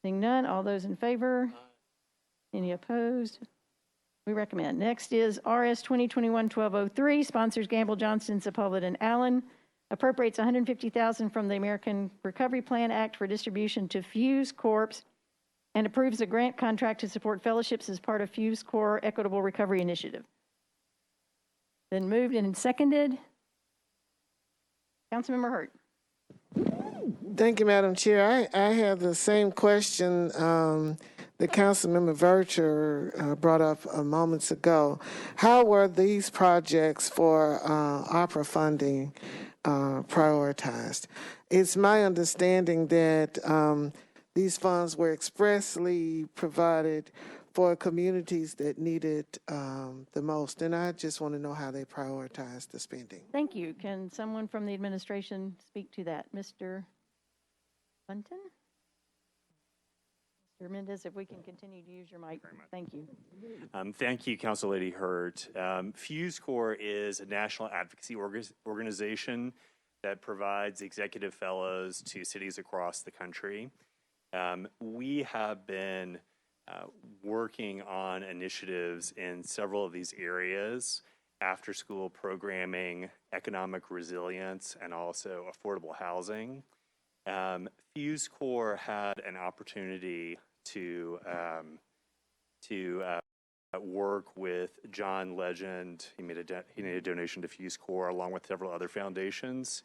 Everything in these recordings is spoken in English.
Seeing none, all those in favor? Any opposed? We recommend. Next is RS 2021-1203, sponsors Gamble, Johnston, Sepulveda, and Allen. Appropriates $150,000 from the American Recovery Plan Act for distribution to Fuse Corps and approves a grant contract to support fellowships as part of Fuse Corps Equitable Recovery Initiative. Been moved and seconded. Councilmember Hurt. Thank you, Madam Chair. I have the same question that Councilmember Vercher brought up moments ago. How were these projects for opera funding prioritized? It's my understanding that these funds were expressly provided for communities that need it the most, and I just want to know how they prioritized the spending. Thank you. Can someone from the administration speak to that? Mr. Bunton? Mr. Mendez, if we can continue to use your mic. Thank you. Thank you, Council Lady Hurt. Fuse Corps is a national advocacy organization that provides executive fellows to cities across the country. We have been working on initiatives in several of these areas: after school programming, economic resilience, and also affordable housing. Fuse Corps had an opportunity to work with John Legend. He made a donation to Fuse Corps along with several other foundations,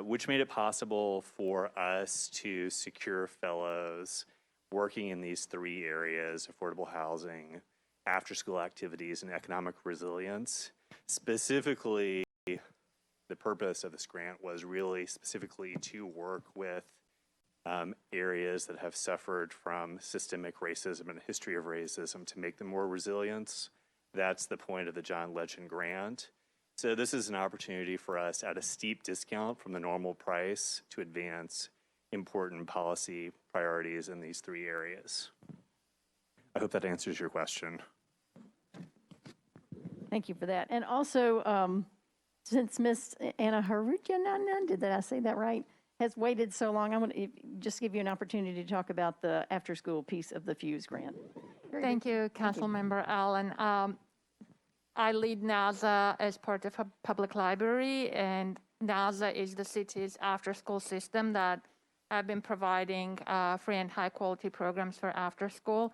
which made it possible for us to secure fellows working in these three areas: affordable housing, after-school activities, and economic resilience. Specifically, the purpose of this grant was really specifically to work with areas that have suffered from systemic racism and a history of racism to make them more resilient. That's the point of the John Legend grant. So this is an opportunity for us at a steep discount from the normal price to advance important policy priorities in these three areas. I hope that answers your question. Thank you for that. And also, since Ms. Anna Harutyanan, did I say that right, has waited so long, I want to just give you an opportunity to talk about the after-school piece of the Fuse grant. Thank you, Councilmember Allen. I lead NASA as part of a public library, and NASA is the city's after-school system that have been providing free and high-quality programs for after-school.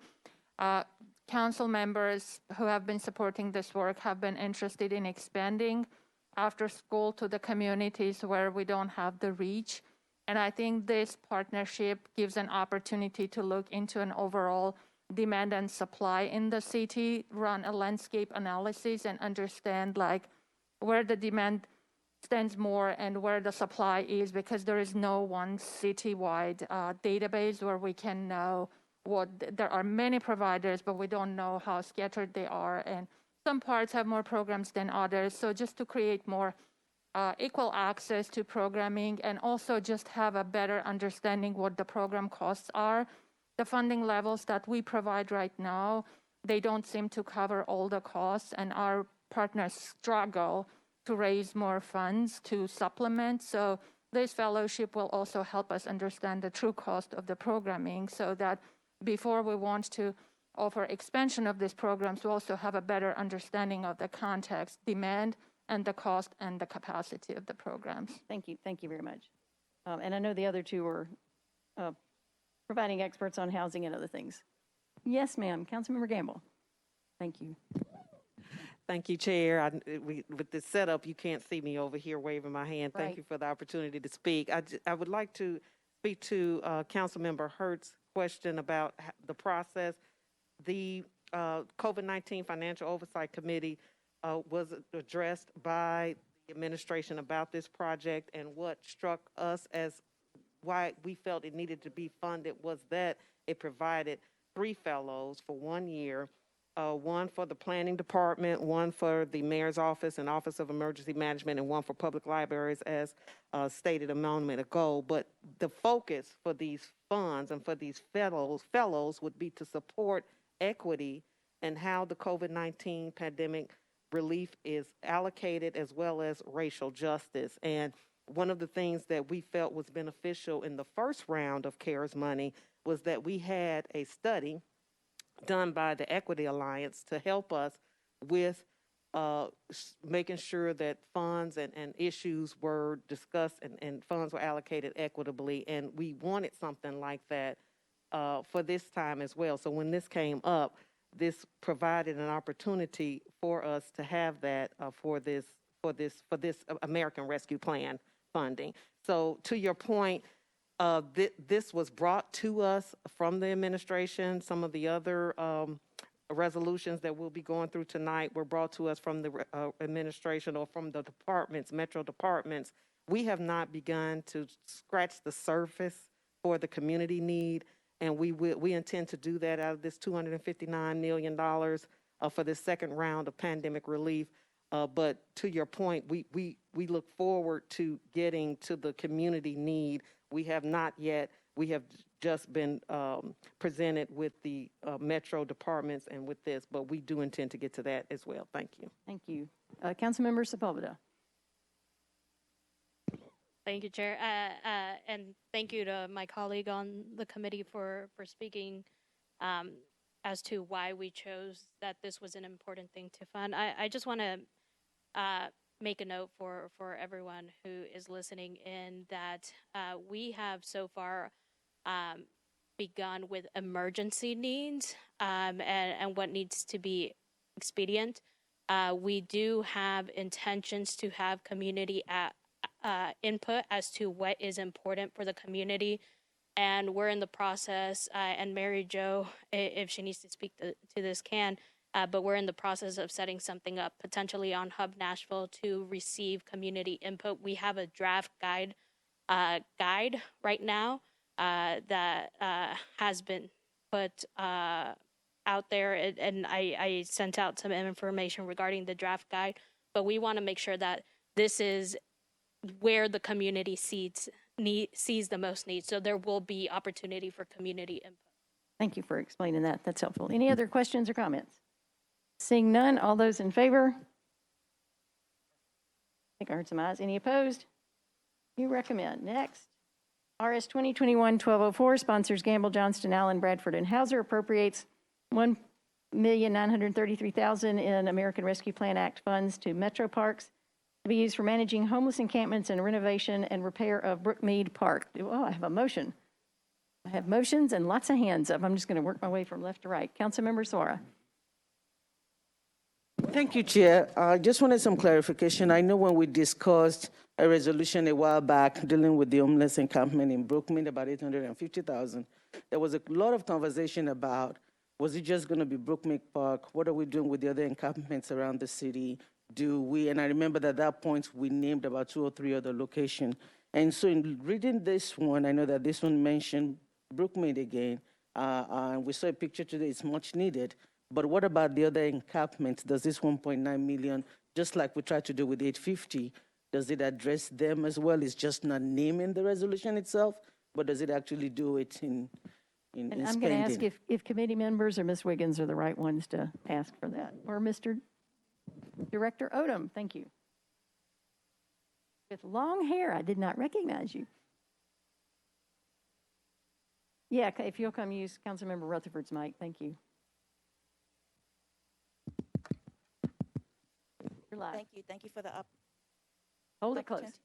Council members who have been supporting this work have been interested in expanding after-school to the communities where we don't have the reach. And I think this partnership gives an opportunity to look into an overall demand and supply in the city, run a landscape analysis, and understand like where the demand stands more and where the supply is, because there is no one citywide database where we can know what. There are many providers, but we don't know how scattered they are, and some parts have more programs than others. So just to create more equal access to programming, and also just have a better understanding what the program costs are. The funding levels that we provide right now, they don't seem to cover all the costs, and our partners struggle to raise more funds to supplement. So this fellowship will also help us understand the true cost of the programming, so that before we want to offer expansion of these programs, we also have a better understanding of the context, demand, and the cost and the capacity of the programs. Thank you very much. And I know the other two are providing experts on housing and other things. Yes, ma'am. Councilmember Gamble. Thank you. Thank you, Chair. With this setup, you can't see me over here waving my hand. Thank you for the opportunity to speak. I would like to speak to Councilmember Hurt's question about the process. The COVID-19 Financial Oversight Committee was addressed by the administration about this project, and what struck us as why we felt it needed to be funded was that it provided 3 fellows for 1 year, one for the planning department, one for the mayor's office and Office of Emergency Management, and one for public libraries, as stated a moment ago. But the focus for these funds and for these fellows would be to support equity and how the COVID-19 pandemic relief is allocated, as well as racial justice. And one of the things that we felt was beneficial in the first round of CARES money was that we had a study done by the Equity Alliance to help us with making sure that funds and issues were discussed and funds were allocated equitably. And we wanted something like that for this time as well. So when this came up, this provided an opportunity for us to have that for this American Rescue Plan funding. So to your point, this was brought to us from the administration. Some of the other resolutions that we'll be going through tonight were brought to us from the administration or from the departments, metro departments. We have not begun to scratch the surface for the community need, and we intend to do that out of this $259 million for the second round of pandemic relief. But to your point, we look forward to getting to the community need. We have not yet. We have just been presented with the metro departments and with this, but we do intend to get to that as well. Thank you. Thank you. Councilmember Sepulveda. Thank you, Chair. And thank you to my colleague on the committee for speaking as to why we chose that this was an important thing to fund. I just want to make a note for everyone who is listening in that we have so far begun with emergency needs and what needs to be expedient. We do have intentions to have community input as to what is important for the community. And we're in the process, and Mary Jo, if she needs to speak to this, can, but we're in the process of setting something up potentially on Hub Nashville to receive community input. We have a draft guide right now that has been put out there, and I sent out some information regarding the draft guide, but we want to make sure that this is where the community sees the most need. So there will be opportunity for community input. Thank you for explaining that. That's helpful. Any other questions or comments? Seeing none, all those in favor? I think I heard some ayes. Any opposed? You recommend. Next, RS 2021-1204 sponsors Gamble, Johnston, Allen, Bradford, and Hauser appropriates $1,933,000 in American Rescue Plan Act funds to Metro Parks to be used for managing homeless encampments and renovation and repair of Brookemeade Park. Oh, I have a motion. I have motions and lots of hands up. I'm just going to work my way from left to right. Councilmember Suara. Thank you, Chair. I just wanted some clarification. I know when we discussed a resolution a while back dealing with the homeless encampment in Brookemeade, about $850,000, there was a lot of conversation about, was it just going to be Brookemeade Park? What are we doing with the other encampments around the city? And I remember that at that point we named about 2 or 3 other locations. And so in reading this one, I know that this one mentioned Brookemeade again. And we saw a picture today, it's much needed. But what about the other encampments? Does this 1.9 million, just like we tried to do with 850, does it address them as well? It's just not naming the resolution itself, but does it actually do it in And I'm spending? going to ask if committee members or Ms. Wiggins are the right ones to ask for that. Or Mr. Director Odom, thank you. With long hair, I did not recognize you. Yeah, if you'll come use Councilmember Rutherford's mic, thank you. You're live. Thank you. Thank you for the Hold it close. opportunity.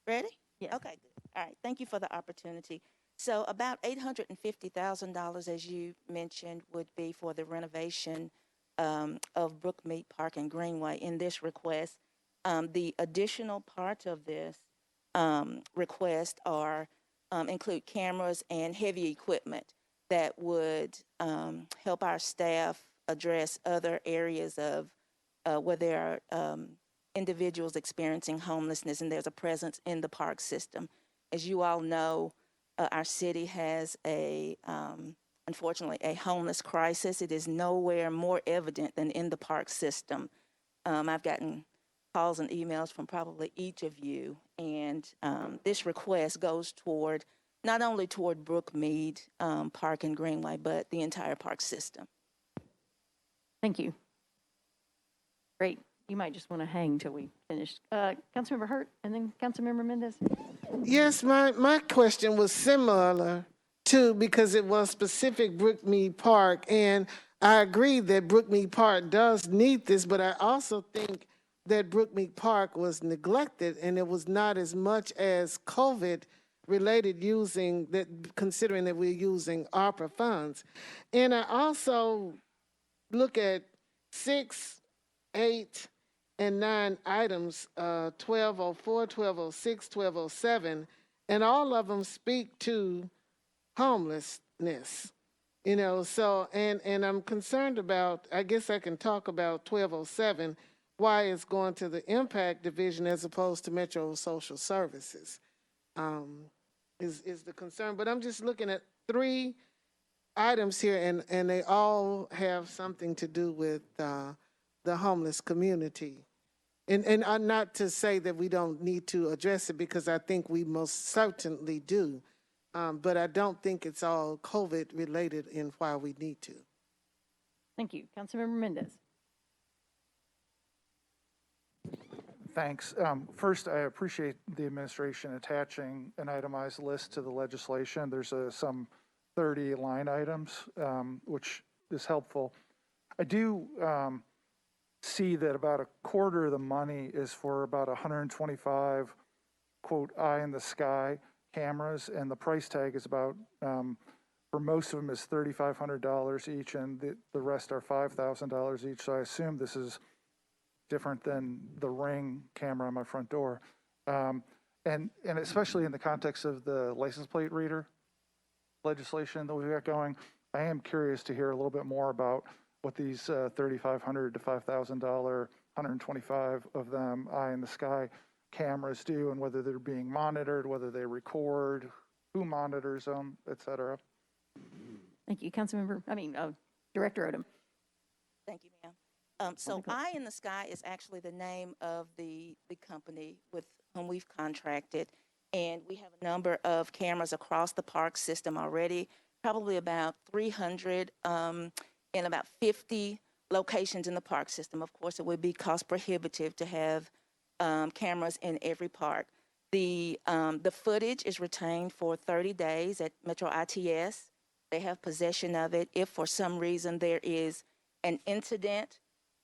Ready? Yes. Okay, good. All right. Thank you for the opportunity. So about $850,000, as you mentioned, would be for the renovation of Brookemeade Park and Greenway in this request. The additional part of this request are include cameras and heavy equipment that would help our staff address other areas of where there are individuals experiencing homelessness and there's a presence in the park system. As you all know, our city has unfortunately, a homeless crisis. It is nowhere more evident than in the park system. I've gotten calls and emails from probably each of you, and this request goes toward not only toward Brookemeade Park and Greenway, but the entire park system. Thank you. Great. You might just want to hang till we finish. Councilmember Hurt and then Councilmember Mendez. Yes, my question was similar too, because it was specific Brookemeade Park, and I agree that Brookemeade Park does need this, but I also think that Brookemeade Park was neglected, and it was not as much as COVID related, using that, considering that we're using ARPA funds. And I also look at 6, 8, and 9 items, 1204, 1206, 1207, and all of them speak to homelessness. You know, so, and I'm concerned about, I guess I can talk about 1207, why it's going to the impact division as opposed to Metro Social Services, is the concern. But I'm just looking at 3 items here, and they all have something to do with the homeless community. And not to say that we don't need to address it, because I think we most certainly do. But I don't think it's all COVID related in why we need to. Thank you. Councilmember Mendez. Thanks. First, I appreciate the administration attaching an itemized list to the legislation. There's some 30 line items, which is helpful. I do see that about a quarter of the money is for about 125, quote, eye in the sky cameras, and the price tag is about, for most of them, is $3,500 each, and the rest are $5,000 each. So I assume this is different than the Ring camera on my front door. And especially in the context of the license plate reader legislation that we've got going, I am curious to hear a little bit more about what these $3,500 to $5,000, 125 of them eye in the sky cameras do, and whether they're being monitored, whether they record, who monitors them, et cetera. Thank you. Director Odom. Thank you, ma'am. So Eye in the Sky is actually the name of the company with whom we've contracted, and we have a number of cameras across the park system already, probably about 300 in about 50 locations in the park system. Of course, it would be cost prohibitive to have cameras in every park. The footage is retained for 30 days at Metro ITS. They have possession of it. If for some reason there is an incident,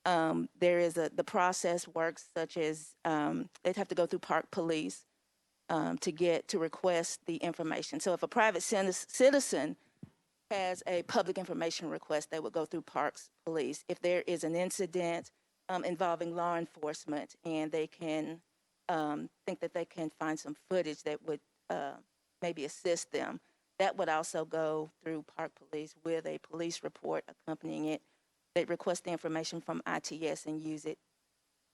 the process works such as they'd have to go through park police to request the information. So if a private citizen has a public information request, they would go through Parks Police. If there is an incident involving law enforcement and they can think that they can find some footage that would maybe assist them, that would also go through Park Police with a police report accompanying it. They request the information from ITS and use it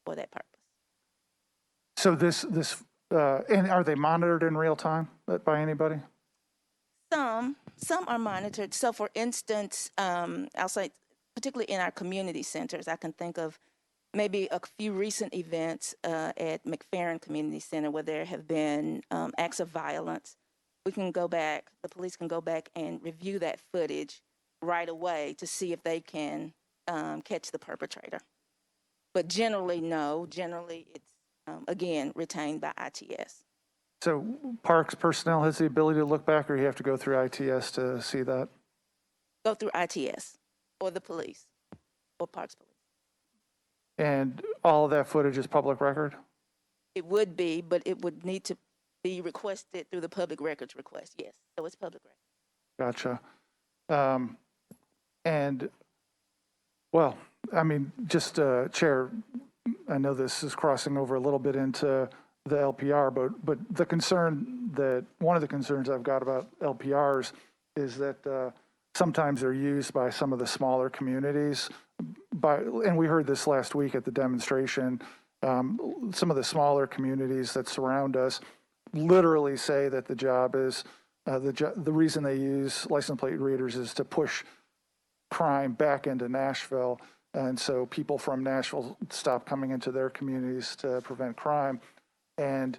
for that purpose. So and are they monitored in real time by anybody? Some are monitored. So for instance, I'll say particularly in our community centers, I can think of maybe a few recent events at McFerrin Community Center where there have been acts of violence. We can go back, the police can go back and review that footage right away to see if they can catch the perpetrator. But generally, no. Generally, it's, again, retained by ITS. So Parks personnel has the ability to look back, or you have to go through ITS to see that? Go through ITS or the police or Parks Police. And all of that footage is public record? It would be, but it would need to be requested through the public records request, yes. So it's public record. Gotcha. And, well, I mean, just, Chair, I know this is crossing over a little bit into the LPR, but one of the concerns I've got about LPRs is that sometimes they're used by some of the smaller communities. And we heard this last week at the demonstration, some of the smaller communities that surround us literally say that the job is, the reason they use license plate readers is to push crime back into Nashville. And so people from Nashville stop coming into their communities to prevent crime. And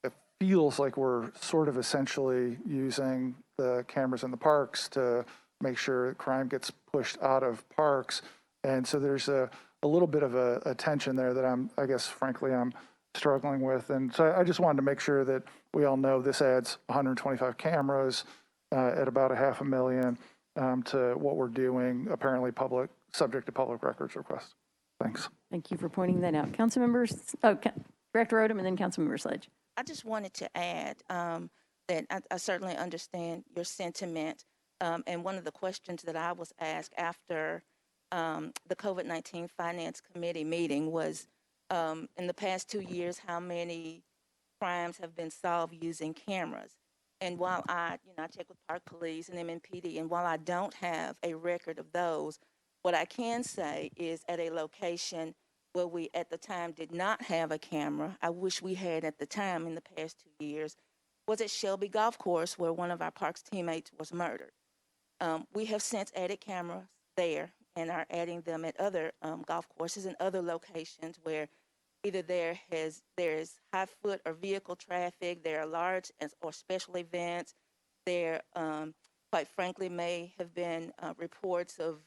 it feels like we're sort of essentially using the cameras in the parks to make sure crime gets pushed out of parks. And so there's a little bit of a tension there that I guess, frankly, I'm struggling with. And so I just wanted to make sure that we all know this adds 125 cameras at about $500,000 to what we're doing, apparently subject to public records request. Thanks. Thank you for pointing that out. Council members, Director Odom and then Councilmember Sledge. I just wanted to add that I certainly understand your sentiment. And one of the questions that I was asked after the COVID-19 Finance Committee meeting was, in the past 2 years, how many crimes have been solved using cameras? And while I check with Park Police and MNPD, and while I don't have a record of those, what I can say is at a location where we at the time did not have a camera, I wish we had at the time in the past 2 years, was at Shelby Golf Course where one of our Parks teammates was murdered. We have since added cameras there and are adding them at other golf courses and other locations where either there is high foot or vehicle traffic, there are large or special events, there quite frankly may have been reports of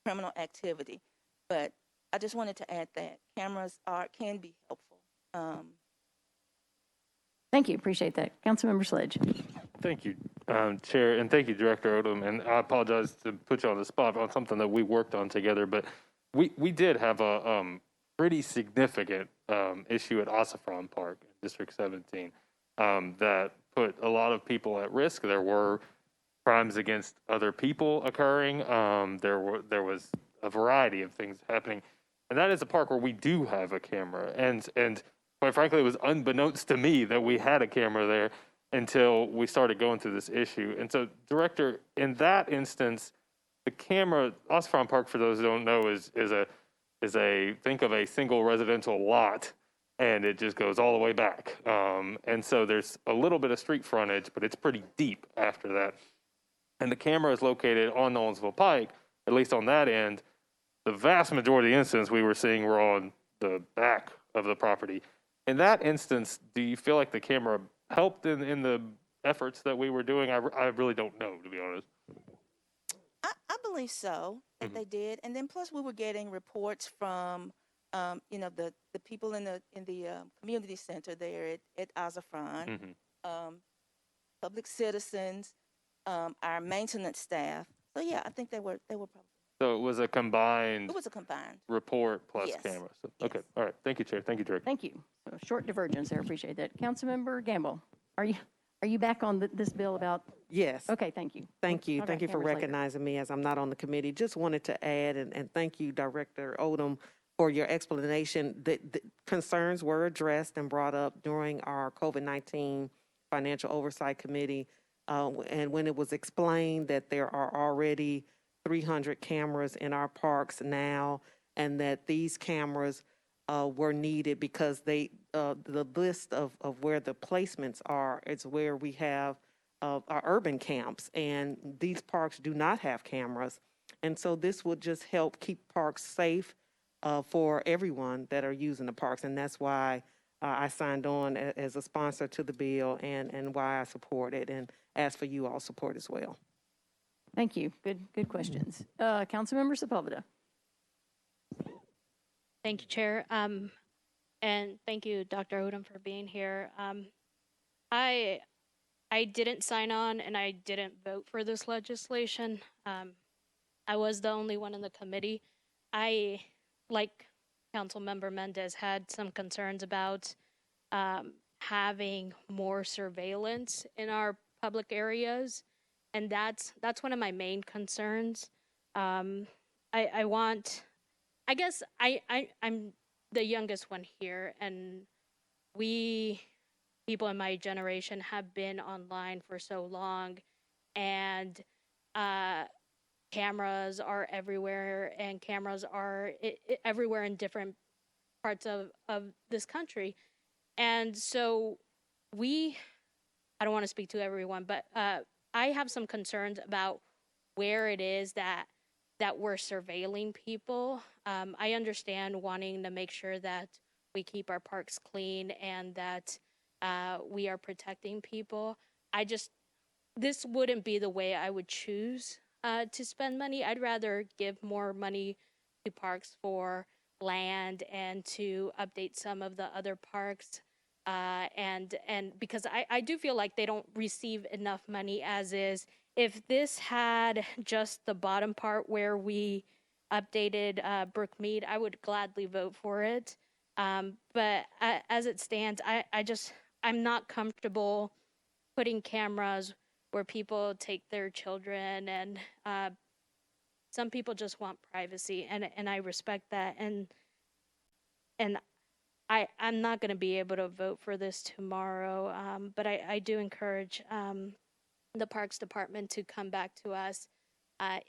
criminal activity. But I just wanted to add that cameras can be helpful. Thank you. Appreciate that. Councilmember Sledge. Thank you, Chair, and thank you, Director Odom. And I apologize to put you on the spot on something that we worked on together, but we did have a pretty significant issue at Ossifron Park, District 17, that put a lot of people at risk. There were crimes against other people occurring. There was a variety of things happening, and that is a park where we do have a camera. And quite frankly, it was unbeknownst to me that we had a camera there until we started going through this issue. And so, Director, in that instance, the camera, Ossifron Park, for those who don't know, is a think of a single residential lot, and it just goes all the way back. And so there's a little bit of street frontage, but it's pretty deep after that. And the camera is located on Nolensville Pike, at least on that end. The vast majority of the incidents we were seeing were on the back of the property. In that instance, do you feel like the camera helped in the efforts that we were doing? I really don't know, to be honest. I believe so that they did, and then plus we were getting reports from the people in the community center there at Ossifron, public citizens, our maintenance staff. So yeah, I think they were probably. So it was a combined. It was a combined report plus yes. camera. So, Yes. Okay, all right. Thank you, Chair. Thank you, Director. Thank you. So short divergence there. Appreciate that. Councilmember Gamble, are you back on this bill about? Yes. Okay, thank you. Thank you. Okay, Thank you for cameras later. recognizing me as I'm not on the committee. Just wanted to add, and thank you, Director Odom, for your explanation. The concerns were addressed and brought up during our COVID-19 Financial Oversight Committee. And when it was explained that there are already 300 cameras in our parks now, and that these cameras were needed because the list of where the placements are, it's where we have our urban camps, and these parks do not have cameras. And so this would just help keep parks safe for everyone that are using the parks. And that's why I signed on as a sponsor to the bill, and why I support it, and ask for you all support as well. Thank you. Good questions. Councilmember Sepulveda. Thank you, Chair. And thank you, Dr. Odom, for being here. I didn't sign on and I didn't vote for this legislation. I was the only one in the committee. I, like Councilmember Mendez, had some concerns about having more surveillance in our public areas, and that's one of my main concerns. I'm the youngest one here, and people in my generation have been online for so long, and cameras are everywhere, and cameras are everywhere in different parts of this country. And so I don't want to speak to everyone, but I have some concerns about where it is that we're surveilling people. I understand wanting to make sure that we keep our parks clean and that we are protecting people. This wouldn't be the way I would choose to spend money. I'd rather give more money to parks for land and to update some of the other parks. and because I do feel like they don't receive enough money as is. If this had just the bottom part where we updated Brookemeade, I would gladly vote for it. But as it stands, I'm not comfortable putting cameras where people take their children, and some people just want privacy, and I respect that, and I'm not going to be able to vote for this tomorrow, but I do encourage the Parks Department to come back to us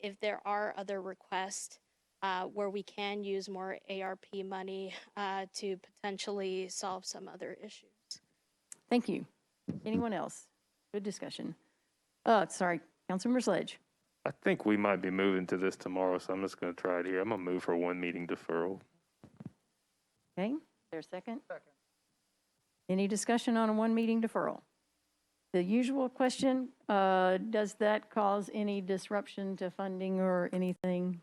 if there are other requests where we can use more ARP money to potentially solve some other issues. Thank you. Anyone else? Good discussion. Sorry, Councilmember Sledge. I think we might be moving to this tomorrow, so I'm just going to try it here. I'm going to move for one meeting deferral. Okay, is there a second? Second. Any discussion on a one meeting deferral? The usual question, does that cause any disruption to funding or anything?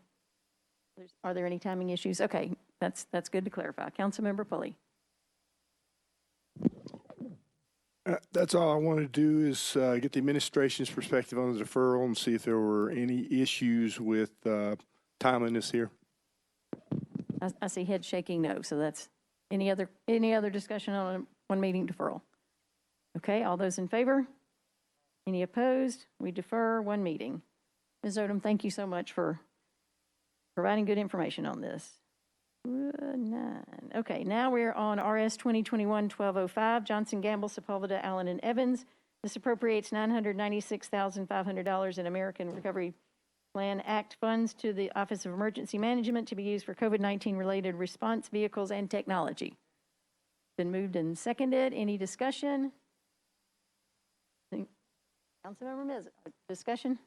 Are there any timing issues? Okay, that's good to clarify. Councilmember Pulley. That's all I want to do is get the administration's perspective on the deferral and see if there were any issues with timeliness here. I see head shaking no, so that's any other discussion on a one meeting deferral? Okay, all those in favor? Any opposed? We defer one meeting. Ms. Odom, thank you so much for providing good information on this. 9. Okay, now we're on RS 2021-1205, Johnson, Gamble, Sepulveda, Allen, and Evans. This appropriates $996,500 in American Recovery Plan Act funds to the Office of Emergency Management to be used for COVID-19 related response vehicles and technology. Been moved and seconded. Any discussion? Councilmember Miz, discussion?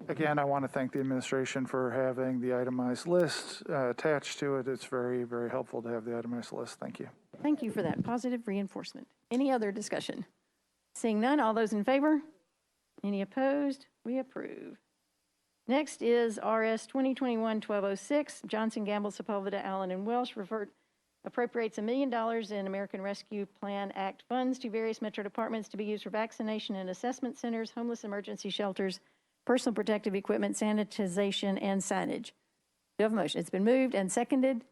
Again, I want to thank the administration for having the itemized list attached to it. It's very, very helpful to have the itemized list. Thank you. Thank you for that positive reinforcement. Any other discussion? Seeing none, all those in favor? Any opposed? We approve. Next is RS 2021-1206, Johnson, Gamble, Sepulveda, Allen, and Welsh appropriates $1 million in American Rescue Plan Act funds to various metro departments to be used for vaccination and assessment centers, homeless emergency shelters, personal protective equipment, sanitization, and signage. Do you have a motion? It's been moved and seconded.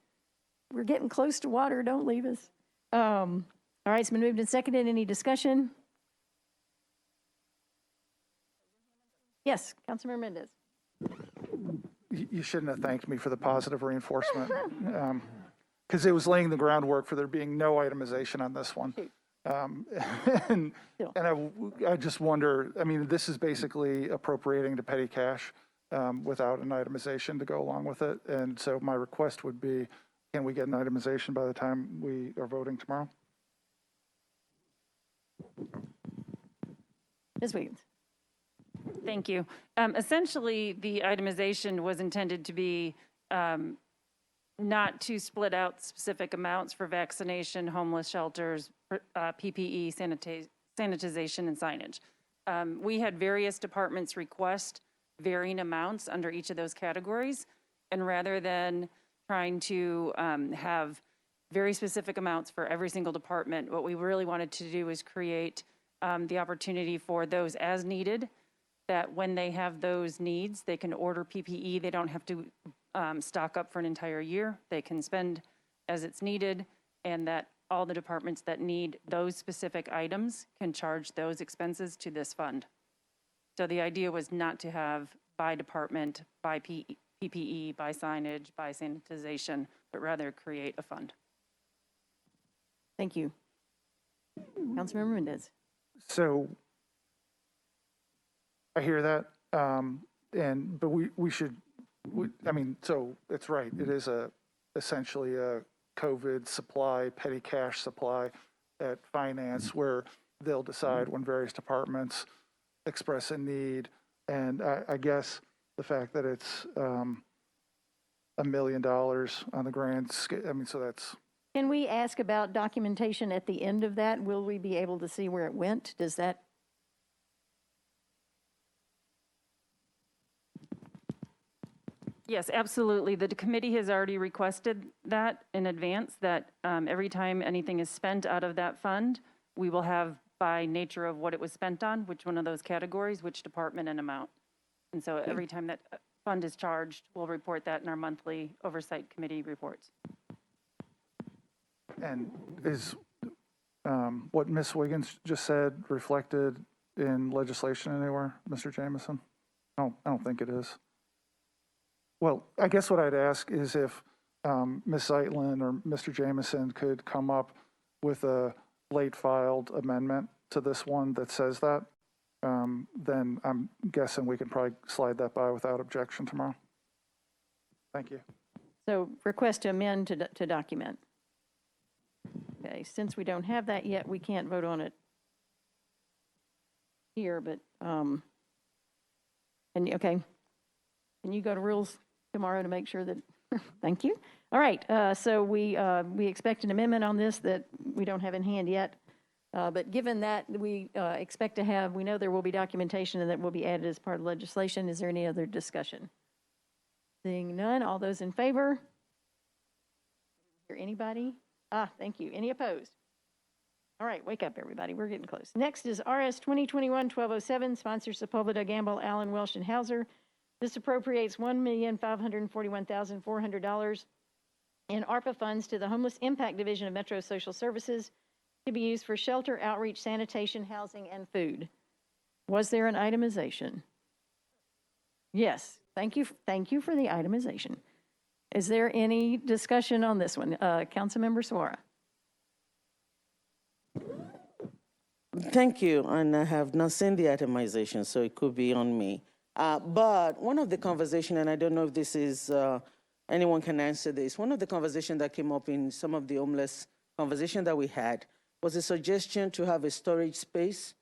We're getting close to water. Don't leave us. All right, it's been moved and seconded. Any discussion? Yes, Councilmember Mendez. You shouldn't have thanked me for the positive reinforcement because it was laying the groundwork for there being no itemization on this one. And I just wonder, I mean, this is basically appropriating to petty cash without an itemization to go along with it. And so my request would be, can we get an itemization by the time we are voting tomorrow? Ms. Williams. Thank you. Essentially, the itemization was intended to be not to split out specific amounts for vaccination, homeless shelters, PPE, sanitization, and signage. We had various departments request varying amounts under each of those categories, and rather than trying to have very specific amounts for every single department, what we really wanted to do is create the opportunity for those as needed, that when they have those needs, they can order PPE. They don't have to stock up for an entire year. They can spend as it's needed, and that all the departments that need those specific items can charge those expenses to this fund. So the idea was not to have by department, by PPE, by signage, by sanitization, but rather create a fund. Thank you. Councilmember Mendez. So I hear that, but we should, I mean, so it's right. It is essentially a COVID supply, petty cash supply at finance where they'll decide when various departments express a need. And I guess the fact that it's $1 million on the grand scale, I mean, so that's. Can we ask about documentation at the end of that? Will we be able to see where it went? Does that? Yes, absolutely. The committee has already requested that in advance, that every time anything is spent out of that fund, we will have, by nature of what it was spent on, which one of those categories, which department and amount. And so every time that fund is charged, we'll report that in our monthly oversight committee reports. And is what Ms. Wiggins just said reflected in legislation anywhere, Mr. Jameson? No, I don't think it is. Well, I guess what I'd ask is if Ms. Zeitlin or Mr. Jameson could come up with a late filed amendment to this one that says that, then I'm guessing we can probably slide that by without objection tomorrow. Thank you. So request to amend to document. Okay, since we don't have that yet, we can't vote on it here, but, and, okay. Can you go to rules tomorrow to make sure that, thank you. All right, so we expect an amendment on this that we don't have in hand yet. But given that we expect to have, we know there will be documentation and that will be added as part of legislation. Is there any other discussion? Seeing none, all those in favor? Hear anybody? Thank you. Any opposed? All right, wake up, everybody. We're getting close. Next is RS 2021-1207, sponsors Sepulveda, Gamble, Allen, Welsh, and Hauser. This appropriates $1,541,400 in ARPA funds to the Homeless Impact Division of Metro Social Services to be used for shelter, outreach, sanitation, housing, and food. Was there an itemization? Yes. Thank you for the itemization. Is there any discussion on this one? Councilmember Suara. Thank you, and I have not seen the itemization, so it could be on me. But one of the conversation, and I don't know if this is, anyone can answer this, one of the conversation that came up in some of the homeless conversation that we had was a suggestion to have a storage space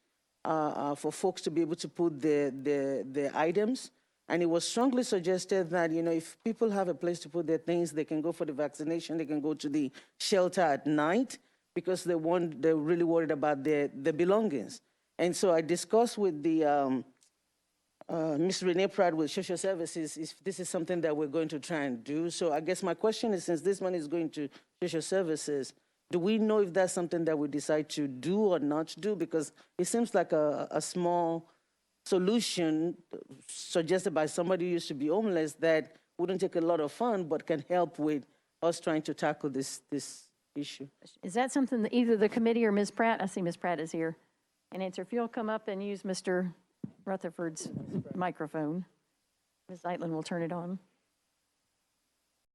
for folks to be able to put their items. And it was strongly suggested that, you know, if people have a place to put their things, they can go for the vaccination, they can go to the shelter at night because they're really worried about their belongings. And so I discussed with the Ms. Renee Pratt with Social Services if this is something that we're going to try and do. So I guess my question is, since this money is going to Social Services, do we know if that's something that we decide to do or not do? Because it seems like a small solution suggested by somebody who used to be homeless that wouldn't take a lot of fun, but can help with us trying to tackle this issue. Is that something that either the committee or Ms. Pratt, I see Ms. Pratt is here, and answer. If you'll come up and use Mr. Rutherford's microphone, Ms. Zeitlin will turn it on.